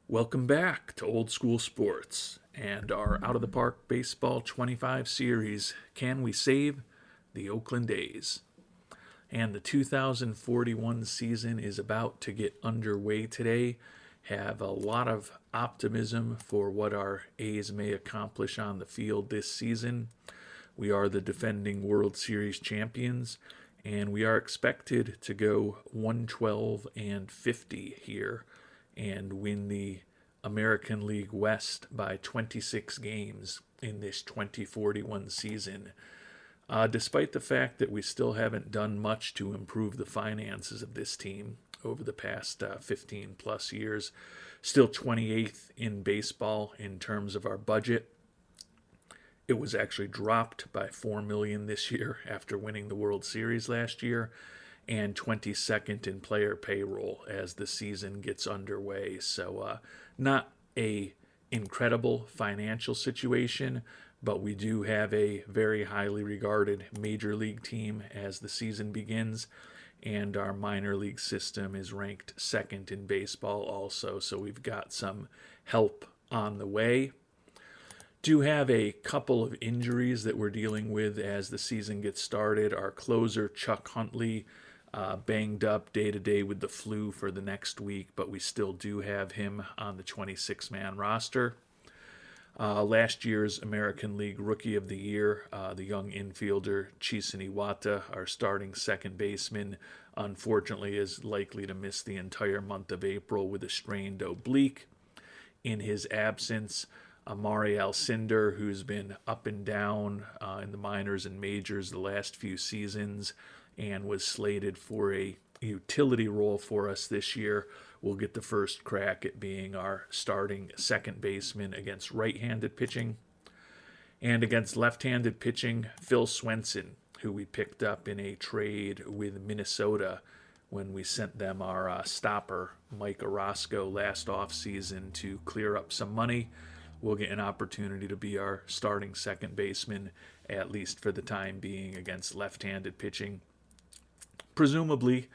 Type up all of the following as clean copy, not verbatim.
Welcome back to Old School Sports and our Out of the Park Baseball 25 series, Can We Save the Oakland A's? And the 2041 season is about to get underway today. Have a lot of optimism for what our A's may accomplish on the field this season. We are the defending World Series champions, and we are expected to go 112 and 50 here and win the American League West by 26 games in this 2041 season. Despite the fact that we still haven't done much to improve the finances of this team over the past 15 plus years, still 28th in baseball in terms of our budget. It was actually dropped by $4 million this year after winning the World Series last year, and 22nd in player payroll as the season gets underway. So not a incredible financial situation, but we do have a very highly regarded major league team as the season begins, and our minor league system is ranked second in baseball also, so we've got some help on the way. Do have a couple of injuries that we're dealing with as the season gets started. Our closer, Chuck Huntley, banged up day to day with the flu for the next week, but we still do have him on the 26-man roster. Last year's American League Rookie of the Year, the young infielder Chisen Iwata, our starting second baseman, unfortunately is likely to miss the entire month of April with a strained oblique. In his absence, Amari Alcindor, who's been up and down in the minors and majors the last few seasons and was slated for a utility role for us this year, will get the first crack at being our starting second baseman against right-handed pitching. And against left-handed pitching, Phil Swenson, who we picked up in a trade with Minnesota when we sent them our stopper, Mike Orozco, last offseason to clear up some money, will get an opportunity to be our starting second baseman, at least for the time being, against left-handed pitching. Presumably,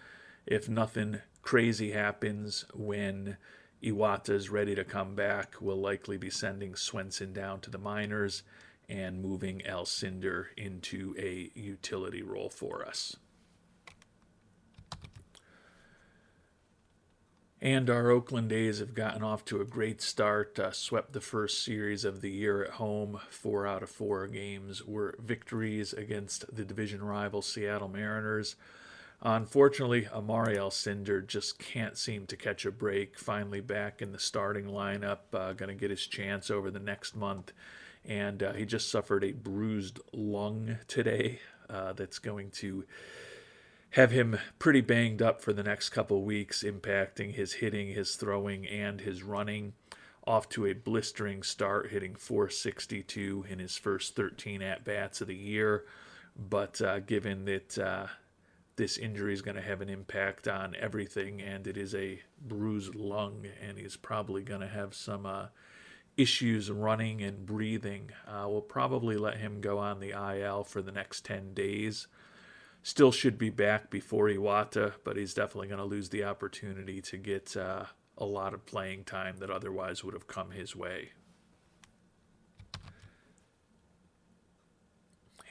if nothing crazy happens when Iwata is ready to come back, we'll likely be sending Swenson down to the minors and moving Alcindor into a utility role for us. And our Oakland A's have gotten off to a great start, swept the first series of the year at home. 4 out of 4 games were victories against the division rival Seattle Mariners. Unfortunately, Amari Alcindor just can't seem to catch a break. Finally back in the starting lineup, going to get his chance over the next month. And he just suffered a bruised lung today that's going to have him pretty banged up for the next couple weeks, impacting his hitting, his throwing, and his running. Off to a blistering start, hitting .462 in his first 13 at-bats of the year. But given that this injury is going to have an impact on everything, and it is a bruised lung, and he's probably going to have some issues running and breathing, we'll probably let him go on the IL for the next 10 days. Still should be back before Iwata, but he's definitely going to lose the opportunity to get a lot of playing time that otherwise would have come his way.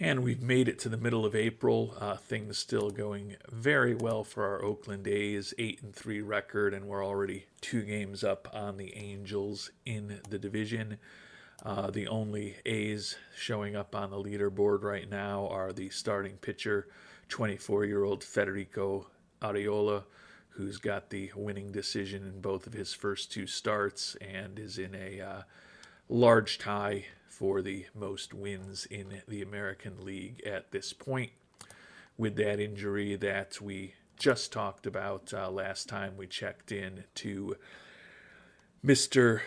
And we've made it to the middle of April. Things still going very well for our Oakland A's, 8-3 record, and we're already 2 games up on the Angels in the division. The only A's showing up on the leaderboard right now are the starting pitcher, 24-year-old Federico Arriola, who's got the winning decision in both of his first 2 starts and is in a large tie for the most wins in the American League at this point. With that injury that we just talked about last time we checked in to Mr.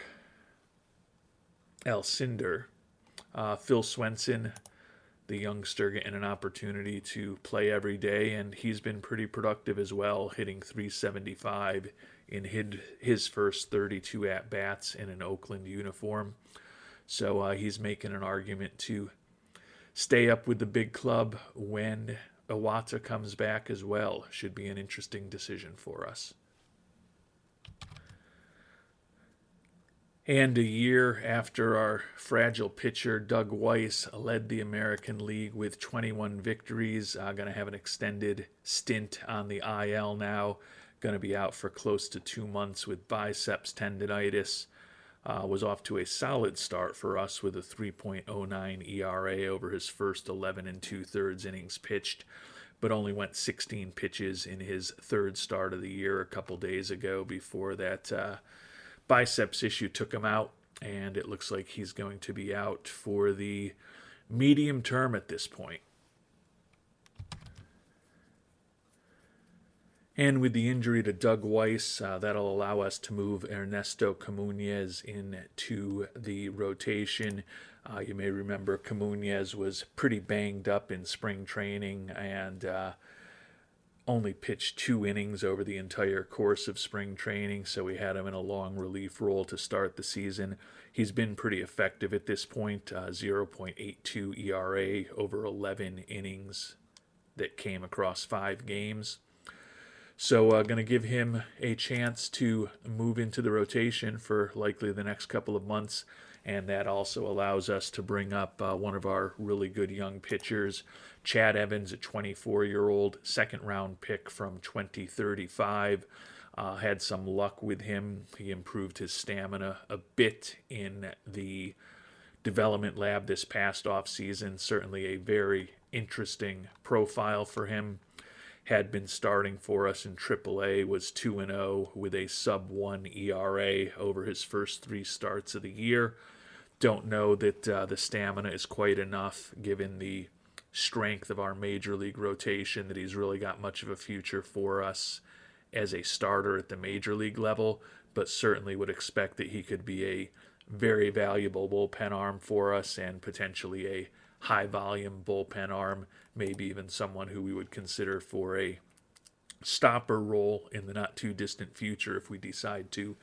Alcindor, Phil Swenson, the youngster, getting an opportunity to play every day, and he's been pretty productive as well, hitting .375 in his first 32 at-bats in an Oakland uniform. So he's making an argument to stay up with the big club when Iwata comes back as well. Should be an interesting decision for us. And a year after our fragile pitcher, Doug Weiss, led the American League with 21 victories, going to have an extended stint on the IL now. Going to be out for close to 2 months with biceps tendonitis. Was off to a solid start for us with a 3.09 ERA over his first 11 and 2/3 innings pitched, but only went 16 pitches in his third start of the year a couple days ago before that biceps issue took him out, and it looks like he's going to be out for the medium term at this point. And with the injury to Doug Weiss, that'll allow us to move Ernesto Comunez into the rotation. You may remember Comunez was pretty banged up in spring training and only pitched 2 innings over the entire course of spring training, so we had him in a long relief role to start the season. He's been pretty effective at this point, 0.82 ERA over 11 innings that came across 5 games. So going to give him a chance to move into the rotation for likely the next couple of months, and that also allows us to bring up one of our really good young pitchers, Chad Evans, a 24-year-old second-round pick from 2035. Had some luck with him. He improved his stamina a bit in the development lab this past offseason. Certainly a very interesting profile for him. Had been starting for us in AAA, was 2-0 with a sub-1 ERA over his first 3 starts of the year. Don't know that the stamina is quite enough, given the strength of our major league rotation, that he's really got much of a future for us as a starter at the major league level, but certainly would expect that he could be a very valuable bullpen arm for us and potentially a high-volume bullpen arm, maybe even someone who we would consider for a stopper role in the not-too-distant future if we decide to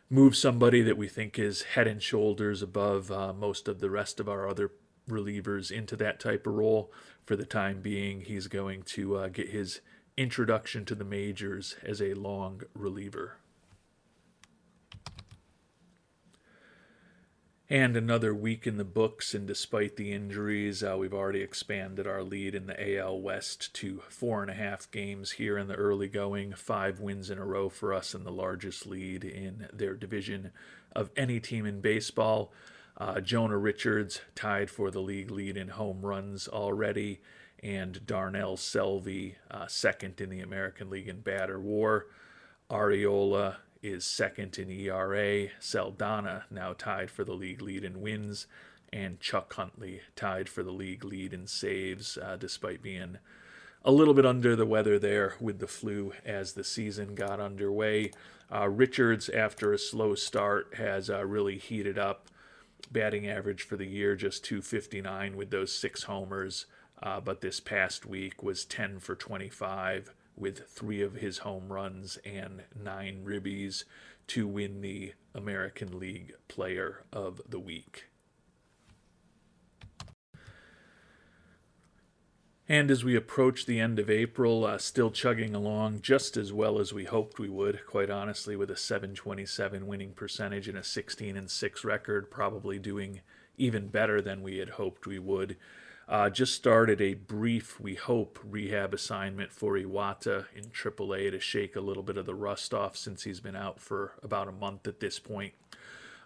move somebody that we think is head and shoulders above most of the rest of our other relievers into that type of role. For the time being, he's going to get his introduction to the majors as a long reliever. And another week in the books, and despite the injuries, we've already expanded our lead in the AL West to 4.5 games here in the early going. 5 wins in a row for us, and the largest lead in their division of any team in baseball. Jonah Richards tied for the league lead in home runs already, and Darnell Selvey second in the American League in batter war. Arriola is second in ERA. Saldana now tied for the league lead in wins, and Chuck Huntley tied for the league lead in saves, despite being a little bit under the weather there with the flu as the season got underway. Richards, after a slow start, has really heated up. Batting average for the year just .259 with those 6 homers, but this past week was 10 for 25 with 3 of his home runs and 9 ribbies to win the American League Player of the Week. And as we approach the end of April, still chugging along just as well as we hoped we would, quite honestly, with a .727 winning percentage and a 16-6 record, probably doing even better than we had hoped we would. Just started a brief, we hope, rehab assignment for Iwata in AAA to shake a little bit of the rust off since he's been out for about a month at this point.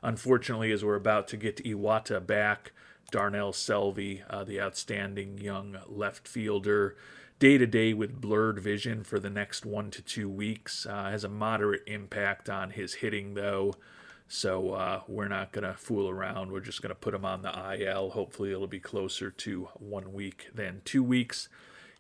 Unfortunately, as we're about to get Iwata back, Darnell Selvey, the outstanding young left fielder, day-to-day with blurred vision for the next 1 to 2 weeks. Has a moderate impact on his hitting, though, so we're not going to fool around. We're just going to put him on the IL. Hopefully it'll be closer to 1 week than 2 weeks.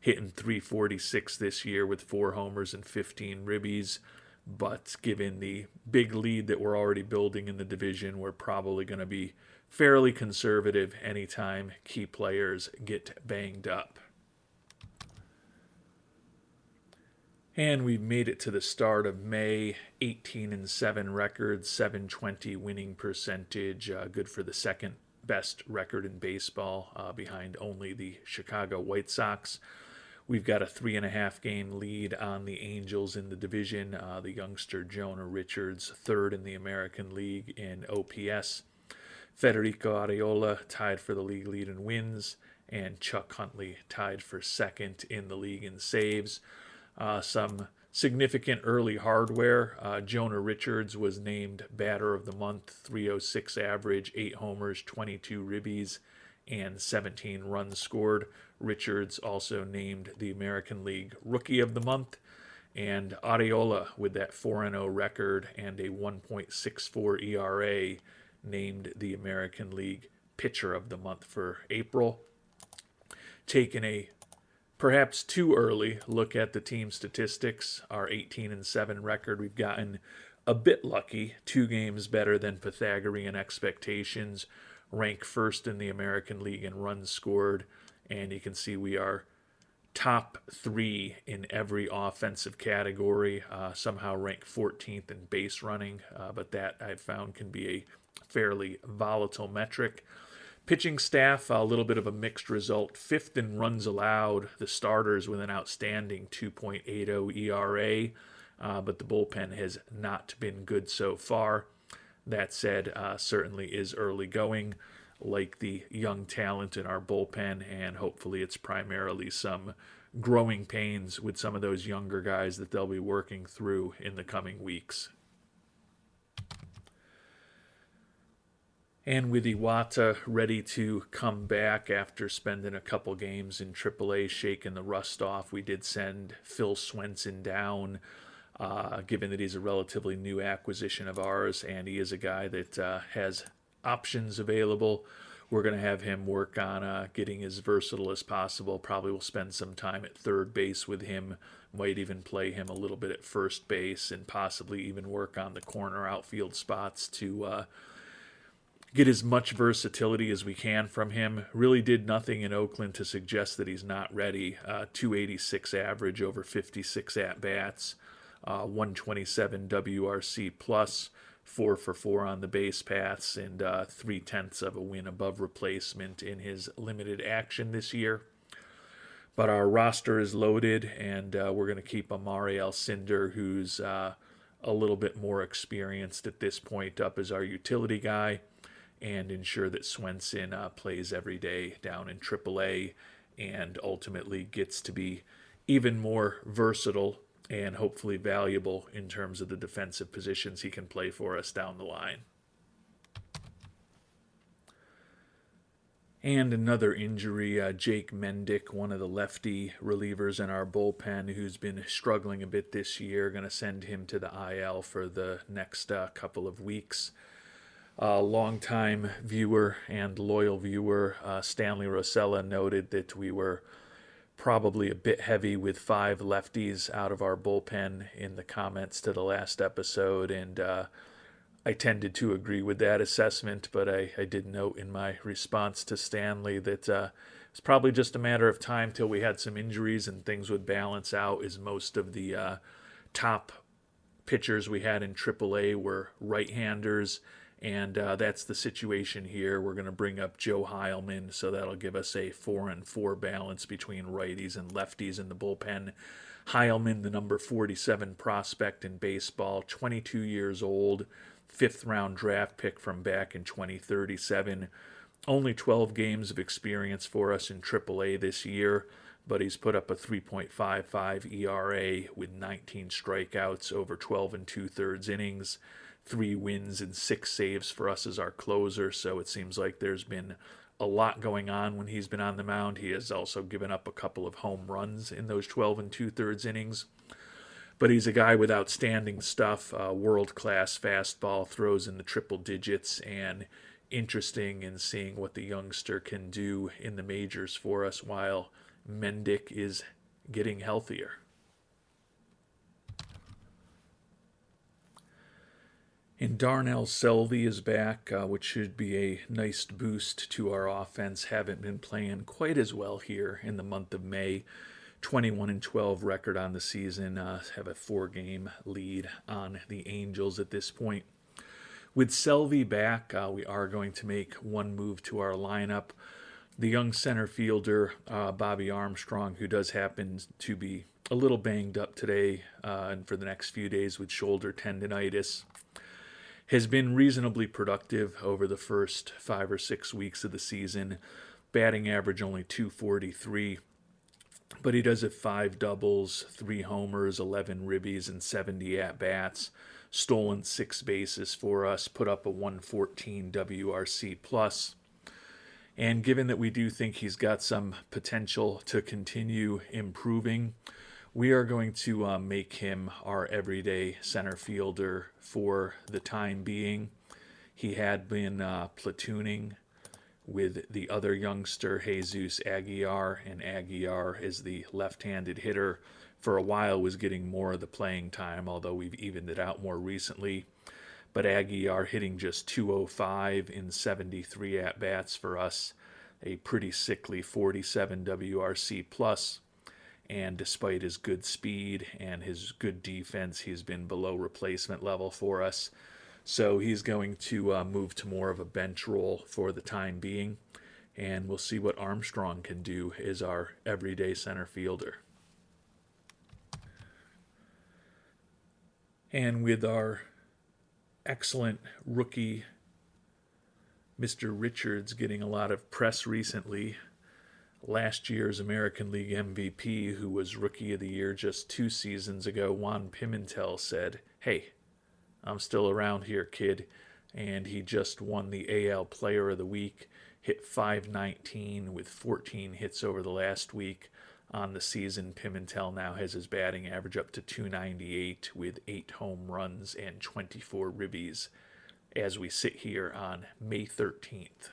Hitting .346 this year with 4 homers and 15 ribbies. But given the big lead that we're already building in the division, we're probably going to be fairly conservative anytime key players get banged up. And we've made it to the start of May. 18-7 record, .720 winning percentage, good for the second best record in baseball, behind only the Chicago White Sox. We've got a 3.5 game lead on the Angels in the division. The youngster Jonah Richards, third in the American League in OPS. Federico Areola tied for the league lead in wins, and Chuck Huntley tied for second in the league in saves. Some significant early hardware. Jonah Richards was named Batter of the Month, 306 average, 8 homers, 22 ribbies, and 17 runs scored. Richards also named the American League Rookie of the Month, and Areola, with that 4-0 record and a 1.64 ERA, named the American League Pitcher of the Month for April. Taking a perhaps too early look at the team statistics, our 18-7 record, we've gotten a bit lucky, 2 games better than Pythagorean expectations, rank first in the American League in runs scored, and you can see we are top 3 in every offensive category, somehow rank 14th in base running, but that I've found can be a fairly volatile metric. Pitching staff, a little bit of a mixed result. 5th in runs allowed, the starters with an outstanding 2.80 ERA, but the bullpen has not been good so far. That said, certainly is early going, like the young talent in our bullpen, and hopefully it's primarily some growing pains with some of those younger guys that they'll be working through in the coming weeks. And with Iwata ready to come back after spending a couple games in AAA, shaking the rust off, we did send Phil Swenson down, given that he's a relatively new acquisition of ours, and he is a guy that has options available. We're going to have him work on getting as versatile as possible. Probably will spend some time at third base with him, might even play him a little bit at first base, and possibly even work on the corner outfield spots to get as much versatility as we can from him. Really did nothing in Oakland to suggest that he's not ready. 286 average over 56 at-bats, 127 WRC plus, 4 for 4 on the base paths, and 0.3 of a win above replacement in his limited action this year. But our roster is loaded, and we're going to keep Amari Alcindor, who's a little bit more experienced at this point, up as our utility guy, and ensure that Swenson plays every day down in AAA and ultimately gets to be even more versatile and hopefully valuable in terms of the defensive positions he can play for us down the line. And another injury, Jake Mendick, one of the lefty relievers in our bullpen who's been struggling a bit this year. Going to send him to the IL for the next couple of weeks. Longtime viewer and loyal viewer Stanley Rosella noted that we were probably a bit heavy with 5 lefties out of our bullpen in the comments to the last episode, and I tended to agree with that assessment, but I did note in my response to Stanley that it's probably just a matter of time till we had some injuries and things would balance out, as most of the top pitchers we had in AAA were right-handers. And that's the situation here. We're going to bring up Joe Heilman, so that'll give us a 4-4 balance between righties and lefties in the bullpen. Heilman, the number 47 prospect in baseball, 22 years old, 5th-round draft pick from back in 2037. Only 12 games of experience for us in AAA this year, but he's put up a 3.55 ERA with 19 strikeouts over 12 2/3 innings. 3 wins and 6 saves for us as our closer, so it seems like there's been a lot going on when he's been on the mound. He has also given up a couple of home runs in those 12 2/3 innings. But he's a guy with outstanding stuff, world-class fastball, throws in the triple digits, and interesting in seeing what the youngster can do in the majors for us while Mendick is getting healthier. And Darnell Selvey is back, which should be a nice boost to our offense. Haven't been playing quite as well here in the month of May. 21-12 record on the season. Have a 4-game lead on the Angels at this point. With Selvey back, we are going to make one move to our lineup. The young center fielder, Bobby Armstrong, who does happen to be a little banged up today and for the next few days with shoulder tendonitis, has been reasonably productive over the first 5 or 6 weeks of the season. Batting average only 243, but he does have 5 doubles, 3 homers, 11 ribbies, and 70 at-bats. Stolen 6 bases for us, put up a 114 WRC plus. And given that we do think he's got some potential to continue improving, we are going to make him our everyday center fielder for the time being. He had been platooning with the other youngster, Jesus Aguiar, and Aguiar is the left-handed hitter. For a while was getting more of the playing time, although we've evened it out more recently. But Aguiar hitting just 205 in 73 at-bats for us, a pretty sickly 47 WRC plus. And despite his good speed and his good defense, he's been below replacement level for us. So he's going to move to more of a bench role for the time being. And we'll see what Armstrong can do as our everyday center fielder. And with our excellent rookie, Mr. Richards, getting a lot of press recently. Last year's American League MVP, who was Rookie of the Year just 2 seasons ago, Juan Pimentel, said, "Hey, I'm still around here, kid." And he just won the AL Player of the Week, hit .519 with 14 hits over the last week. On the season, Pimentel now has his batting average up to .298 with 8 home runs and 24 ribbies as we sit here on May 13th.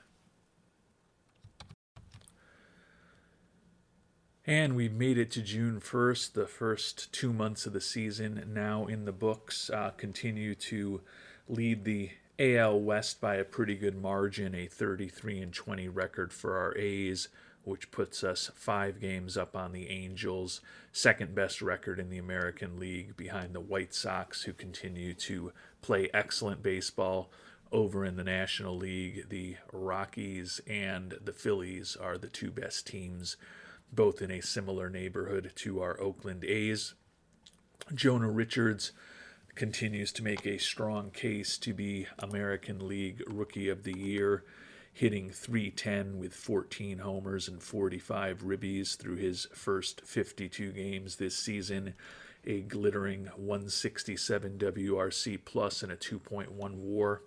And we've made it to June 1st, the first 2 months of the season now in the books. Continue to lead the AL West by a pretty good margin, a 33-20 record for our A's, which puts us 5 games up on the Angels, second best record in the American League behind the White Sox, who continue to play excellent baseball. Over in the National League, the Rockies and the Phillies are the 2 best teams, both in a similar neighborhood to our Oakland A's. Jonah Richards continues to make a strong case to be American League Rookie of the Year, hitting .310 with 14 homers and 45 ribbies through his first 52 games this season, a glittering 167 WRC plus and a 2.1 WAR.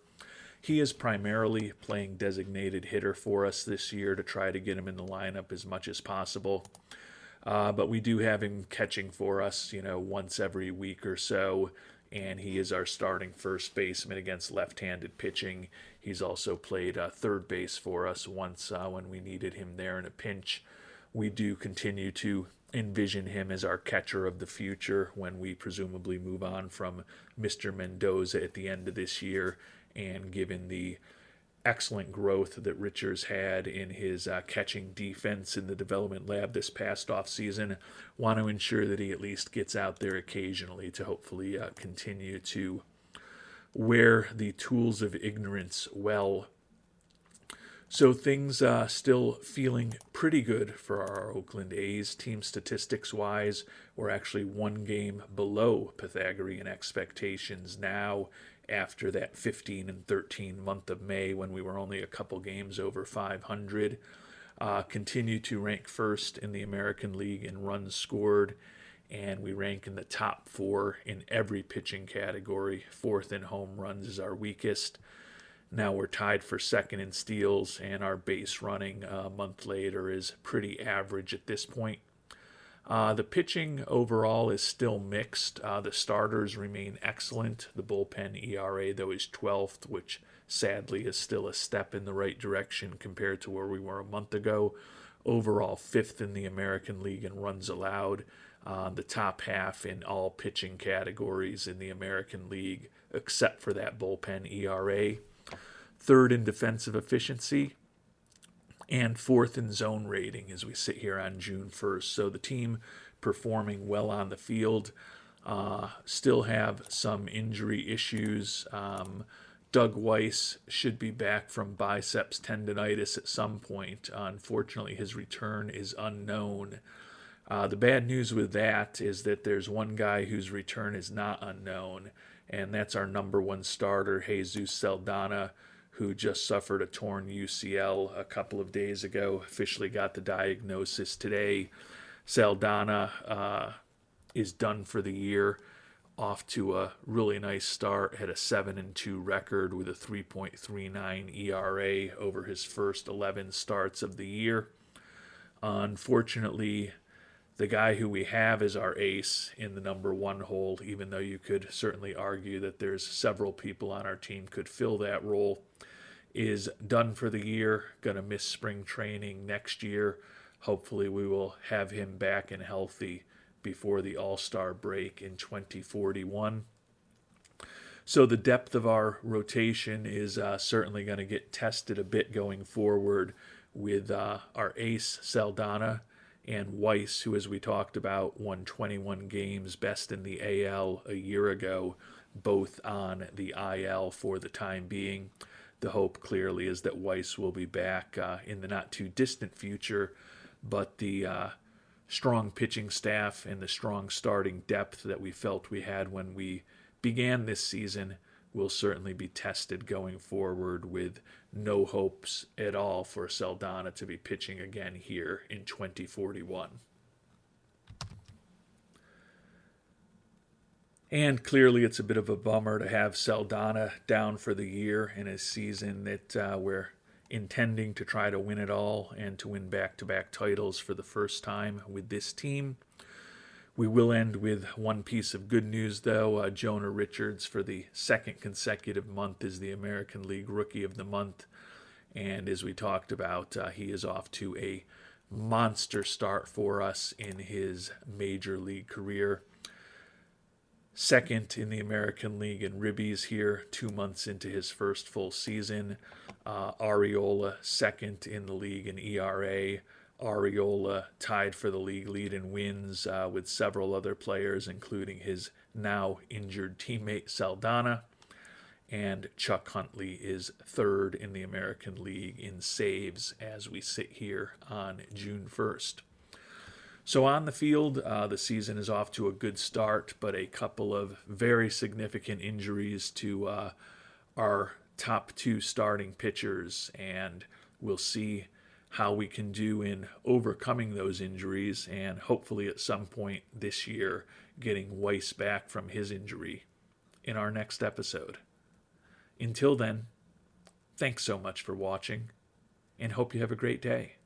He is primarily playing designated hitter for us this year to try to get him in the lineup as much as possible. But we do have him catching for us, once every week or so, and he is our starting first baseman against left-handed pitching. He's also played third base for us once when we needed him there in a pinch. We do continue to envision him as our catcher of the future when we presumably move on from Mr. Mendoza at the end of this year. And given the excellent growth that Richards had in his catching defense in the development lab this past offseason, want to ensure that he at least gets out there occasionally to hopefully continue to wear the tools of ignorance well. So things still feeling pretty good for our Oakland A's. Team statistics-wise, we're actually 1 game below Pythagorean expectations now, after that 15-13 month of May when we were only a couple games over 500. Continue to rank first in the American League in runs scored, and we rank in the top 4 in every pitching category. 4th in home runs is our weakest. Now we're tied for 2nd in steals, and our base running a month later is pretty average at this point. The pitching overall is still mixed. The starters remain excellent. The bullpen ERA, though, is 12th, which sadly is still a step in the right direction compared to where we were a month ago. Overall, 5th in the American League in runs allowed. The top half in all pitching categories in the American League, except for that bullpen ERA. 3rd in defensive efficiency, and 4th in zone rating as we sit here on June 1st. So the team performing well on the field. Still have some injury issues. Doug Weiss should be back from biceps tendonitis at some point. Unfortunately, his return is unknown. The bad news with that is that there's one guy whose return is not unknown, and that's our number one starter, Jesus Saldana, who just suffered a torn UCL a couple of days ago, officially got the diagnosis today. Saldana is done for the year, off to a really nice start, had a 7-2 record with a 3.39 ERA over his first 11 starts of the year. Unfortunately, the guy who we have as our ace in the number one hole, even though you could certainly argue that there's several people on our team could fill that role, is done for the year, going to miss spring training next year. Hopefully we will have him back and healthy before the All-Star break in 2041. So the depth of our rotation is certainly going to get tested a bit going forward with our ace Saldana and Weiss, who, as we talked about, won 21 games, best in the AL a year ago, both on the IL for the time being. The hope clearly is that Weiss will be back in the not-too-distant future, but the strong pitching staff and the strong starting depth that we felt we had when we began this season will certainly be tested going forward, with no hopes at all for Saldana to be pitching again here in 2041. And clearly it's a bit of a bummer to have Saldana down for the year in a season that we're intending to try to win it all and to win back-to-back titles for the first time with this team. We will end with one piece of good news, though. Jonah Richards, for the second consecutive month, is the American League Rookie of the Month. And as we talked about, he is off to a monster start for us in his major league career. Second in the American League in ribbies here, 2 months into his first full season. Arriola, second in the league in ERA. Arriola tied for the league lead in wins with several other players, including his now injured teammate Saldana. And Chuck Huntley is third in the American League in saves as we sit here on June 1st. So on the field, the season is off to a good start, but a couple of very significant injuries to our top two starting pitchers, and we'll see how we can do in overcoming those injuries, and hopefully at some point this year getting Weiss back from his injury in our next episode. Until then, thanks so much for watching, and hope you have a great day.